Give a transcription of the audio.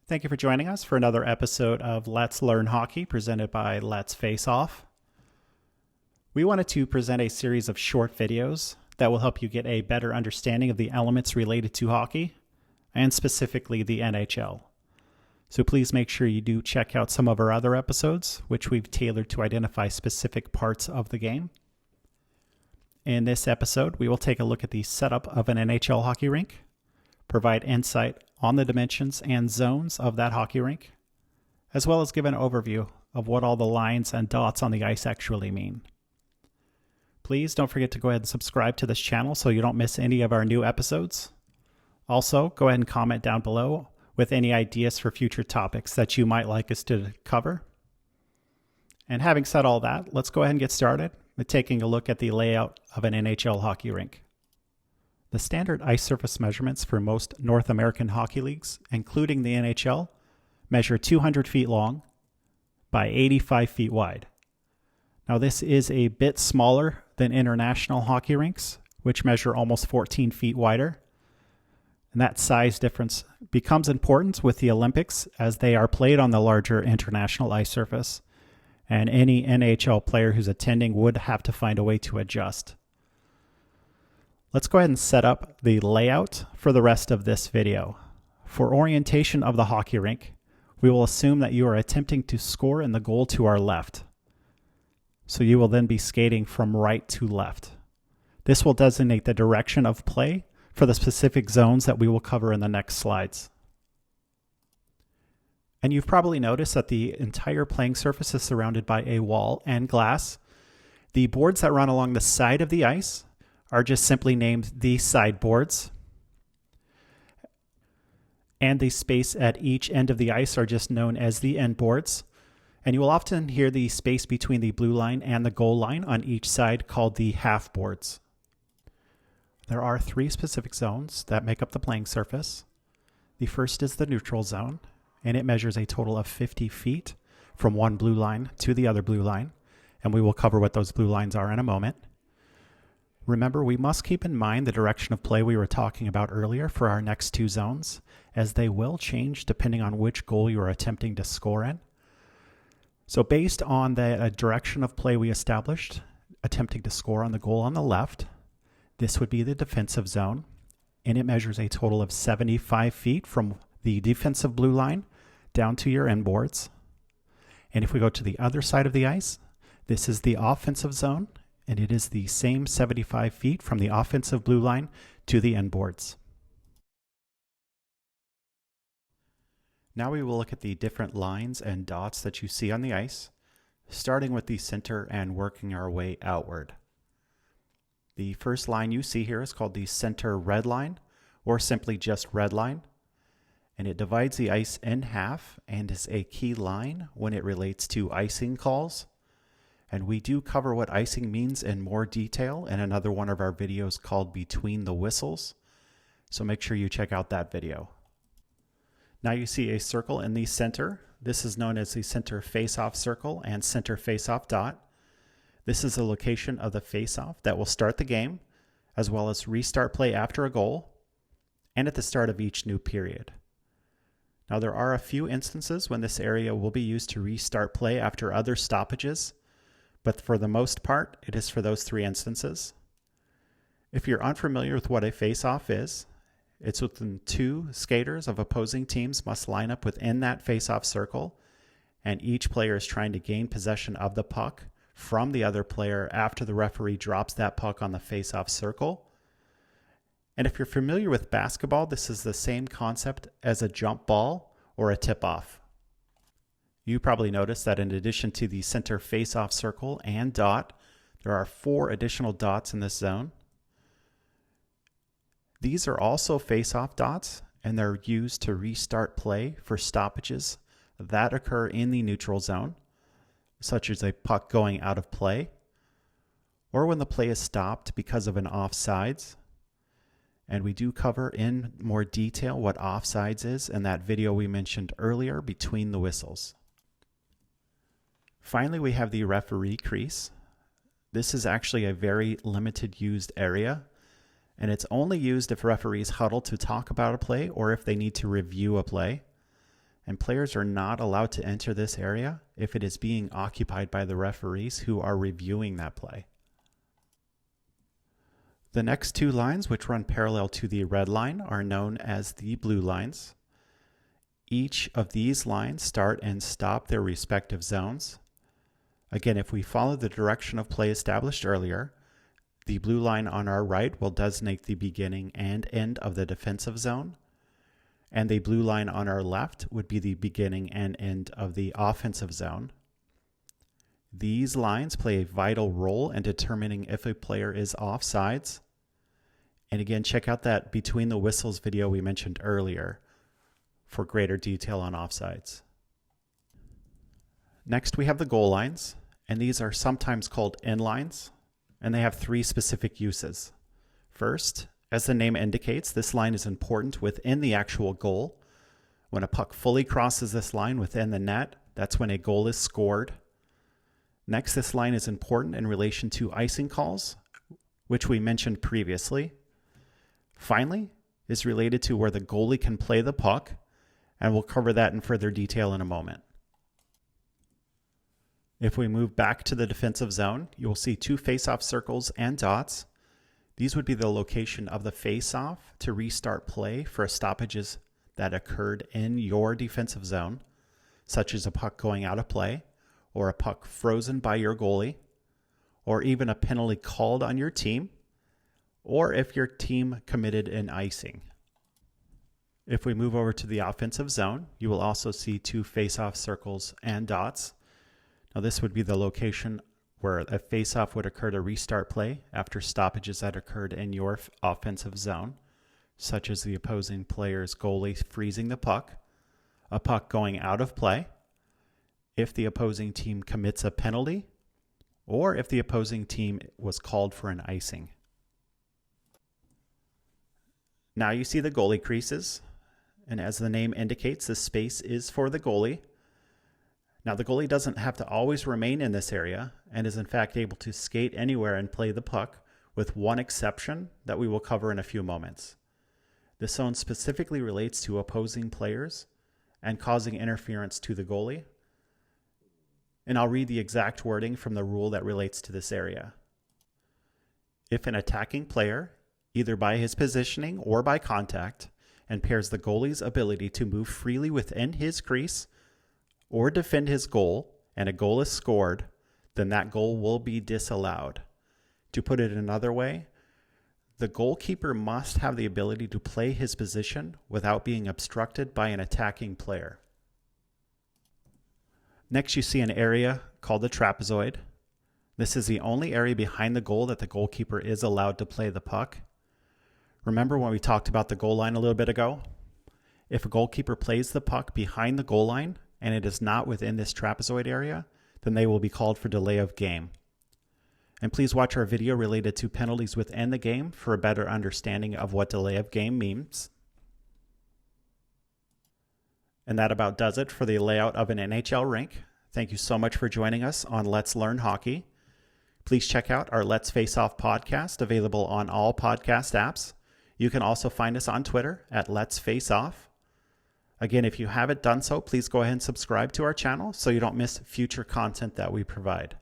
Thank you for joining us for another episode of Let's Learn Hockey presented by Let's Faceoff. We wanted to present a series of short videos that will help you get a better understanding of the elements related to hockey and specifically the NHL. So please make sure you do check out some of our other episodes, which we've tailored to identify specific parts of the game. In this episode, we will take a look at the setup of an NHL hockey rink, provide insight on the dimensions and zones of that hockey rink, as well as give an overview of what all the lines and dots on the ice actually mean. Please don't forget to go ahead and subscribe to this channel so you don't miss any of our new episodes. Also, go ahead and comment down below with any ideas for future topics that you might like us to cover. And having said all that, let's go ahead and get started with taking a look at the layout of an NHL hockey rink. The standard ice surface measurements for most North American hockey leagues, including the NHL, measure 200 feet long by 85 feet wide. Now this is a bit smaller than international hockey rinks, which measure almost 14 feet wider. And that size difference becomes important with the Olympics as they are played on the larger international ice surface, and any NHL player who's attending would have to find a way to adjust. Let's go ahead and set up the layout for the rest of this video. For orientation of the hockey rink, we will assume that you are attempting to score in the goal to our left. So you will then be skating from right to left. This will designate the direction of play for the specific zones that we will cover in the next slides. And you've probably noticed that the entire playing surface is surrounded by a wall and glass. The boards that run along the side of the ice are just simply named the sideboards. And the space at each end of the ice are just known as the end boards. And you will often hear the space between the blue line and the goal line on each side called the half boards. There are 3 specific zones that make up the playing surface. The first is the neutral zone, and it measures a total of 50 feet from one blue line to the other blue line. And we will cover what those blue lines are in a moment. Remember, we must keep in mind the direction of play we were talking about earlier for our next 2 zones, as they will change depending on which goal you are attempting to score in. So based on the direction of play we established, attempting to score on the goal on the left, this would be the defensive zone, and it measures a total of 75 feet from the defensive blue line down to your end boards. And if we go to the other side of the ice, this is the offensive zone, and it is the same 75 feet from the offensive blue line to the end boards. Now we will look at the different lines and dots that you see on the ice, starting with the center and working our way outward. The first line you see here is called the center red line, or simply just red line, and it divides the ice in half and is a key line when it relates to icing calls. And we do cover what icing means in more detail in another one of our videos called Between the Whistles. So make sure you check out that video. Now you see a circle in the center. This is known as the center face-off circle and center face-off dot. This is the location of the face-off that will start the game, as well as restart play after a goal, and at the start of each new period. Now there are a few instances when this area will be used to restart play after other stoppages, but for the most part, it is for those 3 instances. If you're unfamiliar with what a face-off is, it's when 2 skaters of opposing teams must line up within that face-off circle, and each player is trying to gain possession of the puck from the other player after the referee drops that puck on the face-off circle. And if you're familiar with basketball, this is the same concept as a jump ball or a tip-off. You probably noticed that in addition to the center face-off circle and dot, there are 4 additional dots in this zone. These are also face-off dots, and they're used to restart play for stoppages that occur in the neutral zone, such as a puck going out of play, or when the play is stopped because of an offsides. And we do cover in more detail what offsides is in that video we mentioned earlier, Between the Whistles. Finally, we have the referee crease. This is actually a very limited used area, and it's only used if referees huddle to talk about a play or if they need to review a play. and players are not allowed to enter this area if it is being occupied by the referees who are reviewing that play. The next two lines, which run parallel to the red line, are known as the blue lines. Each of these lines start and stop their respective zones. Again, if we follow the direction of play established earlier, the blue line on our right will designate the beginning and end of the defensive zone, and the blue line on our left would be the beginning and end of the offensive zone. These lines play a vital role in determining if a player is offsides. And again, check out that Between the Whistles video we mentioned earlier for greater detail on offsides. Next, we have the goal lines, and these are sometimes called end lines, and they have three specific uses. First, as the name indicates, this line is important within the actual goal. When a puck fully crosses this line within the net, that's when a goal is scored. Next, this line is important in relation to icing calls, which we mentioned previously. Finally, is related to where the goalie can play the puck, and we'll cover that in further detail in a moment. If we move back to the defensive zone, you will see two face-off circles and dots. These would be the location of the face-off to restart play for stoppages that occurred in your defensive zone, such as a puck going out of play, or a puck frozen by your goalie, or even a penalty called on your team, or if your team committed an icing. If we move over to the offensive zone, you will also see two face-off circles and dots. Now this would be the location where a face-off would occur to restart play after stoppages that occurred in your offensive zone, such as the opposing player's goalie freezing the puck, a puck going out of play, if the opposing team commits a penalty, or if the opposing team was called for an icing. Now you see the goalie creases, and as the name indicates, this space is for the goalie. Now the goalie doesn't have to always remain in this area and is in fact able to skate anywhere and play the puck, with one exception that we will cover in a few moments. This zone specifically relates to opposing players and causing interference to the goalie. And I'll read the exact wording from the rule that relates to this area. If an attacking player, either by his positioning or by contact, impairs the goalie's ability to move freely within his crease or defend his goal, and a goal is scored, then that goal will be disallowed. To put it another way, the goalkeeper must have the ability to play his position without being obstructed by an attacking player. Next, you see an area called the trapezoid. This is the only area behind the goal that the goalkeeper is allowed to play the puck. Remember when we talked about the goal line a little bit ago? If a goalkeeper plays the puck behind the goal line and it is not within this trapezoid area, then they will be called for delay of game. And please watch our video related to penalties within the game for a better understanding of what delay of game means. And that about does it for the layout of an NHL rink. Thank you so much for joining us on Let's Learn Hockey. Please check out our Let's Face Off podcast, available on all podcast apps. You can also find us on Twitter at Let's Face Off. Again, if you haven't done so, please go ahead and subscribe to our channel so you don't miss future content that we provide.